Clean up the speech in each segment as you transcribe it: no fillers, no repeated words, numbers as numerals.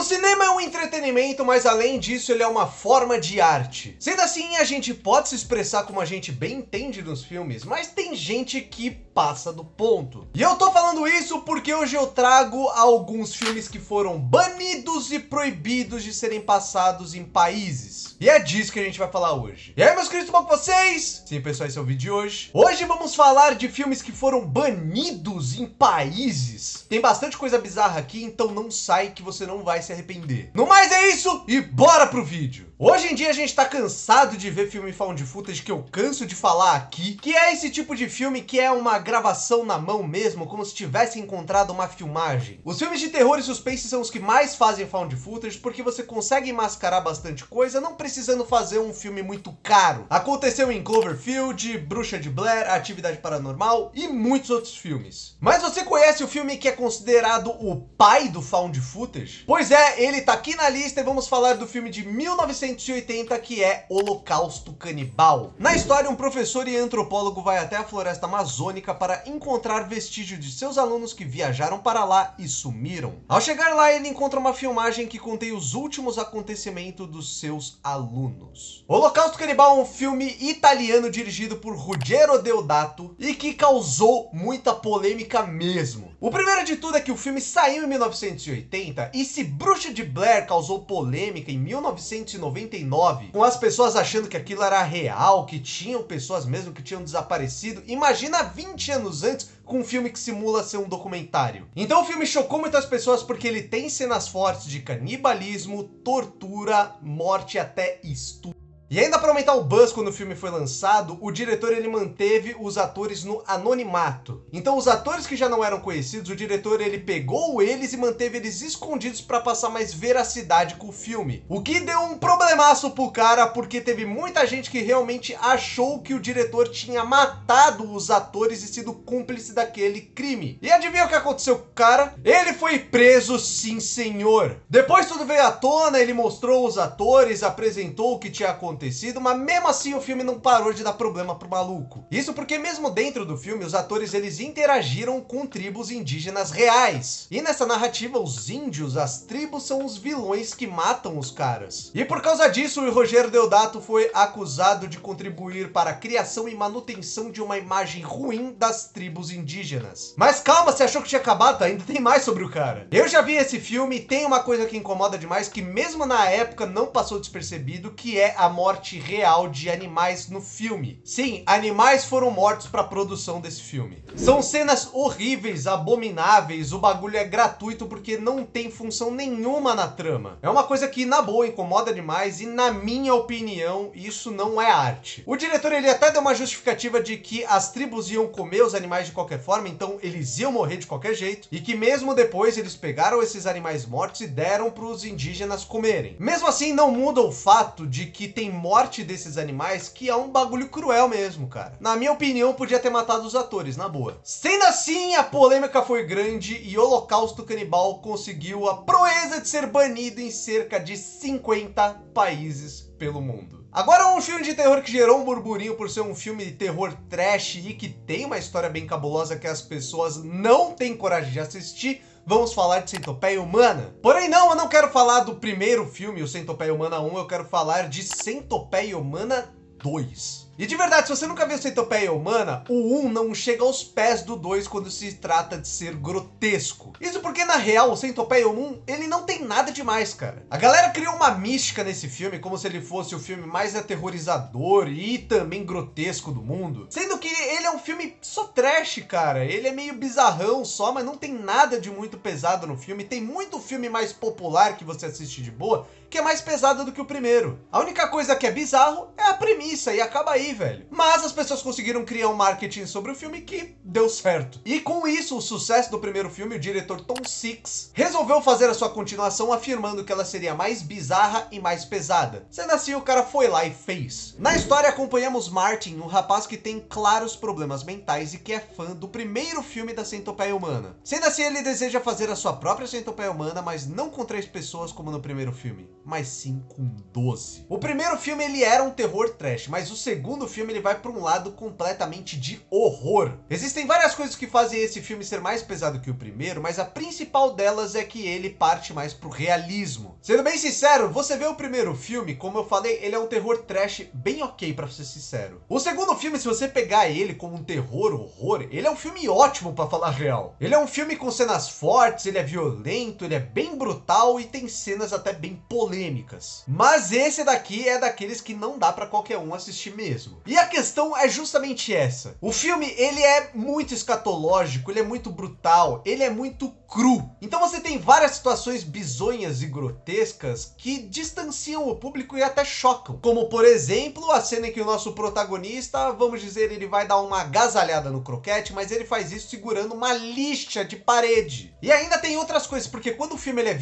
cinema é um entretenimento, mas além disso ele é uma forma de arte. Sendo assim, a gente pode se expressar como a gente bem entende nos filmes, mas tem gente que passa do ponto. E eu tô falando isso porque hoje eu trago alguns filmes que foram banidos e proibidos de serem passados em países. E é disso que a gente vai falar hoje. E aí, meus queridos, tudo bom com vocês? Sim, pessoal, esse é o vídeo de hoje. Hoje vamos falar de filmes que foram banidos em países. Tem bastante coisa bizarra aqui, então não sai que você não vai se arrepender. No mais é isso e bora pro vídeo. Hoje em dia a gente tá cansado de ver filme found footage que eu canso de falar aqui, que é esse tipo de filme que é uma gravação na mão mesmo, como se tivesse encontrado uma filmagem. Os filmes de terror e suspense são os que mais fazem found footage porque você consegue mascarar bastante coisa não precisando fazer um filme muito caro. Aconteceu em Cloverfield, Bruxa de Blair, Atividade Paranormal e muitos outros filmes. Mas você conhece o filme que é considerado o pai do found footage? Pois é, ele tá aqui na lista e vamos falar do filme de 1980 que é Holocausto Canibal. Na história, um professor e antropólogo vai até a floresta amazônica para encontrar vestígios de seus alunos que viajaram para lá e sumiram. Ao chegar lá, ele encontra uma filmagem que contém os últimos acontecimentos dos seus alunos. Holocausto Canibal é um filme italiano dirigido por Ruggero Deodato e que causou muita polêmica mesmo. O primeiro de tudo é que o filme saiu em 1980 e se Bruxa de Blair causou polêmica em 1999, com as pessoas achando que aquilo era real, que tinham pessoas mesmo que tinham desaparecido, imagina 20 anos antes com um filme que simula ser um documentário. Então o filme chocou muitas pessoas porque ele tem cenas fortes de canibalismo, tortura, morte e até estupro. E ainda para aumentar o buzz quando o filme foi lançado, o diretor ele manteve os atores no anonimato. Então os atores que já não eram conhecidos, o diretor ele pegou eles e manteve eles escondidos para passar mais veracidade com o filme. O que deu um problemaço pro cara, porque teve muita gente que realmente achou que o diretor tinha matado os atores e sido cúmplice daquele crime. E adivinha o que aconteceu com o cara? Ele foi preso, sim senhor. Depois tudo veio à tona, ele mostrou os atores, apresentou o que tinha acontecido, mas mesmo assim o filme não parou de dar problema pro maluco. Isso porque mesmo dentro do filme, os atores eles interagiram com tribos indígenas reais. E nessa narrativa, os índios, as tribos, são os vilões que matam os caras. E por causa disso, o Ruggero Deodato foi acusado de contribuir para a criação e manutenção de uma imagem ruim das tribos indígenas. Mas calma, você achou que tinha acabado? Ainda tem mais sobre o cara. Eu já vi esse filme e tem uma coisa que incomoda demais, que mesmo na época não passou despercebido, que é a morte real de animais no filme. Sim, animais foram mortos para a produção desse filme. São cenas horríveis, abomináveis, o bagulho é gratuito porque não tem função nenhuma na trama. É uma coisa que na boa incomoda demais e na minha opinião isso não é arte. O diretor ele até deu uma justificativa de que as tribos iam comer os animais de qualquer forma, então eles iam morrer de qualquer jeito e que mesmo depois eles pegaram esses animais mortos e deram para os indígenas comerem. Mesmo assim não muda o fato de que tem morte desses animais, que é um bagulho cruel mesmo, cara. Na minha opinião, podia ter matado os atores, na boa. Sendo assim, a polêmica foi grande e Holocausto Canibal conseguiu a proeza de ser banido em cerca de 50 países pelo mundo. Agora um filme de terror que gerou um burburinho por ser um filme de terror trash e que tem uma história bem cabulosa que as pessoas não têm coragem de assistir. Vamos falar de Centopeia Humana. Porém não, eu não quero falar do primeiro filme, o Centopeia Humana 1, eu quero falar de Centopeia Humana 2. E de verdade, se você nunca viu Centopeia Humana, o 1 não chega aos pés do 2 quando se trata de ser grotesco. Isso porque, na real, o Centopeia 1, ele não tem nada demais, cara. A galera criou uma mística nesse filme, como se ele fosse o filme mais aterrorizador e também grotesco do mundo. Sendo que ele é um filme só trash, cara. Ele é meio bizarrão só, mas não tem nada de muito pesado no filme. Tem muito filme mais popular que você assiste de boa, que é mais pesado do que o primeiro. A única coisa que é bizarro é a premissa e acaba aí, velho. Mas as pessoas conseguiram criar um marketing sobre o filme que deu certo. E com isso, o sucesso do primeiro filme, o diretor Tom Six resolveu fazer a sua continuação afirmando que ela seria mais bizarra e mais pesada. Sendo assim, o cara foi lá e fez. Na história, acompanhamos Martin, um rapaz que tem claros problemas mentais e que é fã do primeiro filme da Centopeia Humana. Sendo assim, ele deseja fazer a sua própria Centopeia Humana, mas não com 3 pessoas como no primeiro filme, mas sim com 12. O primeiro filme ele era um terror trash, mas o segundo segundo filme ele vai para um lado completamente de horror. Existem várias coisas que fazem esse filme ser mais pesado que o primeiro, mas a principal delas é que ele parte mais pro realismo. Sendo bem sincero, você vê o primeiro filme, como eu falei, ele é um terror trash bem ok, pra ser sincero. O segundo filme, se você pegar ele como um terror, horror, ele é um filme ótimo pra falar a real. Ele é um filme com cenas fortes, ele é violento, ele é bem brutal e tem cenas até bem polêmicas. Mas esse daqui é daqueles que não dá pra qualquer um assistir mesmo. E a questão é justamente essa. O filme, ele é muito escatológico, ele é muito brutal, ele é muito cru. Então você tem várias situações bizonhas e grotescas que distanciam o público e até chocam. Como, por exemplo, a cena em que o nosso protagonista, vamos dizer, ele vai dar uma agasalhada no croquete, mas ele faz isso segurando uma lixa de parede. E ainda tem outras coisas, porque quando o filme ele é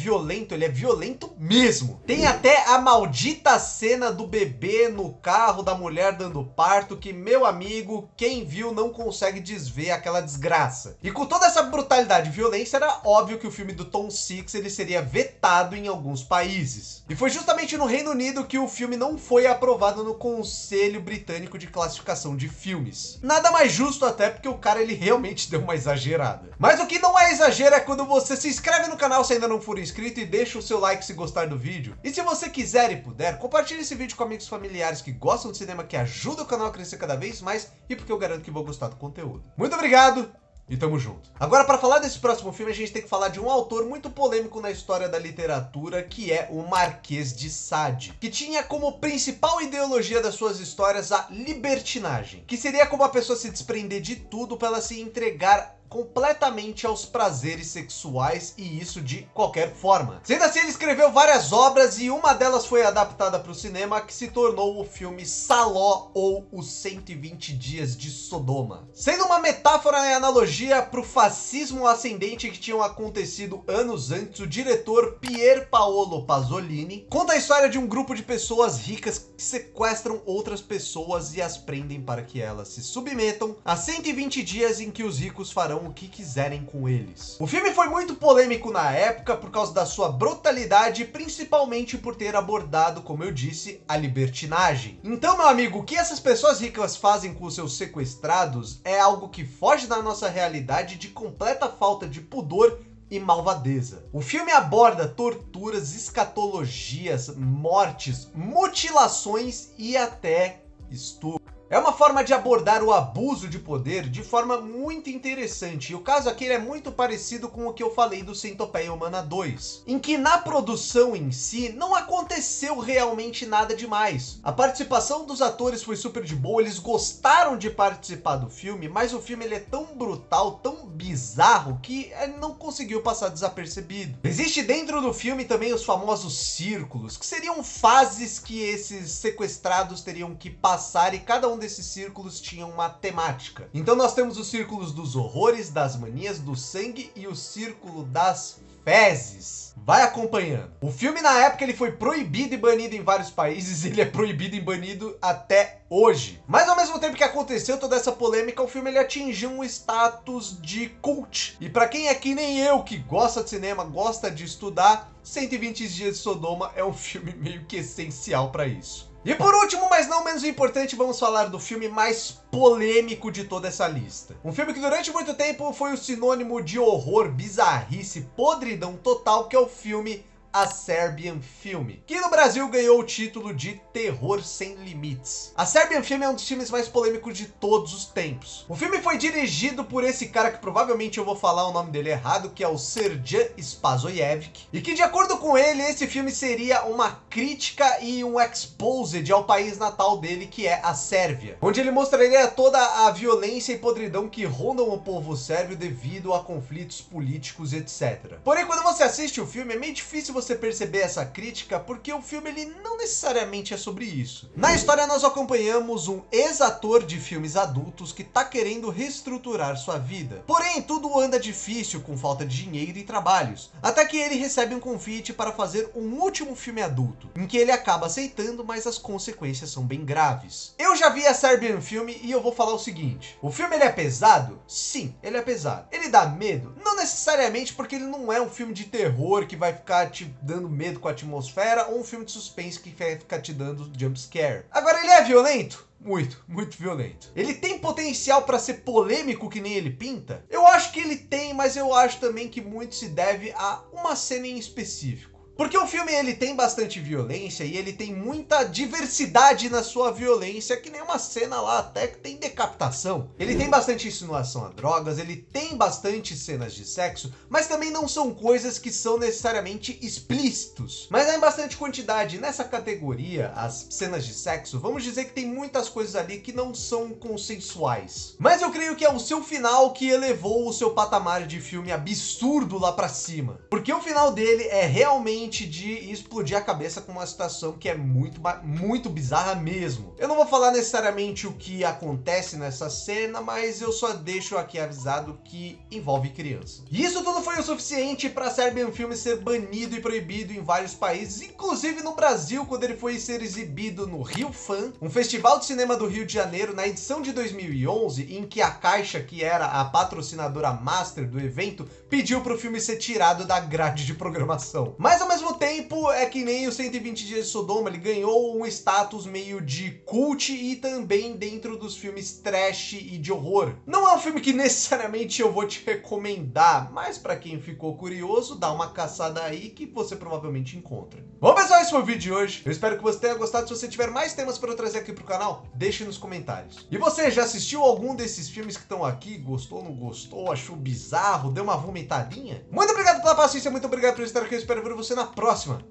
violento mesmo. Tem até a maldita cena do bebê no carro da mulher dando parto, que, meu amigo, quem viu não consegue desver aquela desgraça. E com toda essa brutalidade e violência, era óbvio que o filme do Tom Six ele seria vetado em alguns países. E foi justamente no Reino Unido que o filme não foi aprovado no Conselho Britânico de Classificação de Filmes. Nada mais justo até porque o cara ele realmente deu uma exagerada. Mas o que não é exagero é quando você se inscreve no canal se ainda não for inscrito e deixa o seu like se gostar do vídeo. E se você quiser e puder, compartilhe esse vídeo com amigos familiares que gostam de cinema, que ajuda o canal a crescer cada vez mais e porque eu garanto que vou gostar do conteúdo. Muito obrigado! E tamo junto. Agora, para falar desse próximo filme, a gente tem que falar de um autor muito polêmico na história da literatura, que é o Marquês de Sade, que tinha como principal ideologia das suas histórias a libertinagem, que seria como a pessoa se desprender de tudo para ela se entregar completamente aos prazeres sexuais, e isso de qualquer forma. Sendo assim, ele escreveu várias obras e uma delas foi adaptada para o cinema, que se tornou o filme Saló, ou Os 120 Dias de Sodoma. Sendo uma metáfora e analogia para o fascismo ascendente que tinham acontecido anos antes, o diretor Pier Paolo Pasolini conta a história de um grupo de pessoas ricas que sequestram outras pessoas e as prendem para que elas se submetam a 120 dias em que os ricos farão o que quiserem com eles. O filme foi muito polêmico na época por causa da sua brutalidade, principalmente por ter abordado, como eu disse, a libertinagem. Então, meu amigo, o que essas pessoas ricas fazem com os seus sequestrados é algo que foge da nossa realidade, de completa falta de pudor e malvadeza. O filme aborda torturas, escatologias, mortes, mutilações e até estupro. É uma forma de abordar o abuso de poder de forma muito interessante. E o caso aqui é muito parecido com o que eu falei do Centopeia Humana 2, em que na produção em si não aconteceu realmente nada demais. A participação dos atores foi super de boa, eles gostaram de participar do filme, mas o filme ele é tão brutal, tão bizarro, que não conseguiu passar desapercebido. Existe dentro do filme também os famosos círculos, que seriam fases que esses sequestrados teriam que passar, e cada um desses círculos tinha uma temática. Então nós temos os círculos dos horrores, das manias, do sangue e o círculo das fezes. Vai acompanhando. O filme na época ele foi proibido e banido em vários países, ele é proibido e banido até hoje. Mas ao mesmo tempo que aconteceu toda essa polêmica, o filme ele atingiu um status de cult. E para quem é que nem eu, que gosta de cinema, gosta de estudar, 120 Dias de Sodoma é um filme meio que essencial para isso. E por último, mas não menos importante, vamos falar do filme mais polêmico de toda essa lista. Um filme que durante muito tempo foi o sinônimo de horror, bizarrice, podridão total, que é o filme A Serbian Film, que no Brasil ganhou o título de Terror Sem Limites. A Serbian Film é um dos filmes mais polêmicos de todos os tempos. O filme foi dirigido por esse cara que provavelmente eu vou falar o nome dele errado, que é o Srđan Spasojević, e que de acordo com ele, esse filme seria uma crítica e um exposed ao país natal dele, que é a Sérvia, onde ele mostraria toda a violência e podridão que rondam o povo sérvio devido a conflitos políticos, etc. Porém, quando você assiste o filme, é meio difícil você perceber essa crítica, porque o filme ele não necessariamente é sobre isso. Na história nós acompanhamos um ex-ator de filmes adultos que tá querendo reestruturar sua vida. Porém, tudo anda difícil com falta de dinheiro e trabalhos, até que ele recebe um convite para fazer um último filme adulto, em que ele acaba aceitando, mas as consequências são bem graves. Eu já vi a Serbian Film e eu vou falar o seguinte: o filme ele é pesado? Sim, ele é pesado. Ele dá medo? Não necessariamente, porque ele não é um filme de terror que vai ficar te dando medo com a atmosfera, ou um filme de suspense que vai ficar te dando jump scare. Agora, ele é violento? muito violento. Ele tem potencial pra ser polêmico que nem ele pinta? Eu acho que ele tem, mas eu acho também que muito se deve a uma cena em específico. Porque o filme ele tem bastante violência e ele tem muita diversidade na sua violência, que nem uma cena lá até que tem decapitação. Ele tem bastante insinuação a drogas, ele tem bastante cenas de sexo, mas também não são coisas que são necessariamente explícitos. Mas é em bastante quantidade. Nessa categoria, as cenas de sexo, vamos dizer que tem muitas coisas ali que não são consensuais. Mas eu creio que é o seu final que elevou o seu patamar de filme absurdo lá pra cima. Porque o final dele é realmente de explodir a cabeça com uma situação que é muito bizarra mesmo. Eu não vou falar necessariamente o que acontece nessa cena, mas eu só deixo aqui avisado que envolve criança. E isso tudo foi o suficiente para Serbian Film ser banido e proibido em vários países, inclusive no Brasil, quando ele foi ser exibido no Rio Fan, um festival de cinema do Rio de Janeiro, na edição de 2011, em que a Caixa, que era a patrocinadora master do evento, pediu para o filme ser tirado da grade de programação. Mas ao mesmo tempo, é que nem o 120 Dias de Sodoma, ele ganhou um status meio de cult e também dentro dos filmes trash e de horror. Não é um filme que necessariamente eu vou te recomendar, mas para quem ficou curioso, dá uma caçada aí que você provavelmente encontra. Bom pessoal, esse foi o vídeo de hoje. Eu espero que você tenha gostado. Se você tiver mais temas para eu trazer aqui pro canal, deixe nos comentários. E você já assistiu algum desses filmes que estão aqui? Gostou, não gostou? Achou bizarro? Deu uma vomitadinha? Muito obrigado pela paciência, muito obrigado por estar aqui. Eu espero ver você na próxima.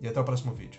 E até o próximo vídeo.